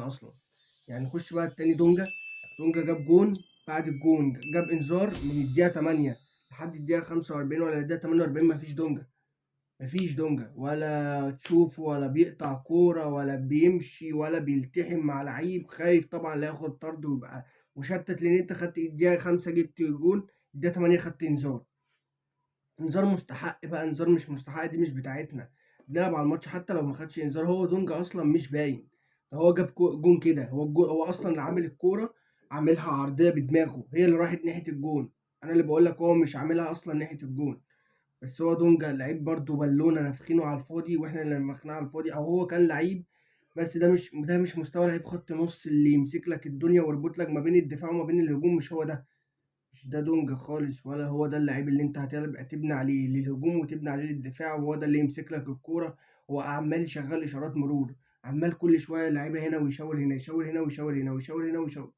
أصلًا. يعني نخش بقى التاني دونجا، دونجا جاب جون، بعد الجون جاب إنذار من الدقيقة 8 لحد الدقيقة 45 والّا الدقيقة 48 ما فيش دونجا. ما فيش دونجا ولا تشوفه ولا بيقطع كورة ولا بيمشي ولا بيلتحم مع لعيب، خايف طبعًا لا ياخد طرد ويبقى مشتت، لأن أنت خدت الدقيقة 5 جبت جون، الدقيقة 8 خدت إنذار. إنذار مستحق بقى، إنذار مش مستحق دي مش بتاعتنا. بنلعب على الماتش حتى لو ما خدش إنذار، هو دونجا أصلًا مش باين. ده هو جاب جون كده، هو أصلًا اللي عامل الكورة عاملها عرضية بدماغه، هي اللي راحت ناحية الجون. أنا اللي باقول لك هو مش عاملها أصلًا ناحية الجون. بس هو دونجا لعيب برضه بالونة نافخينه على الفاضي واحنا اللي نفخناه على الفاضي، او هو كان لعيب بس ده مش مستوى لعيب خط نص اللي يمسك لك الدنيا ويربط لك ما بين الدفاع وما بين الهجوم. مش هو ده، مش ده دونجا خالص، ولا هو ده اللعيب اللي انت هتبقى تبني عليه للهجوم وتبني عليه للدفاع، وهو ده اللي يمسك لك الكورة. هو عمال شغال اشارات مرور، عمال كل شوية لعيبة هنا ويشاور هنا، يشاور هنا ويشاور هنا ويشاور هنا ويشاور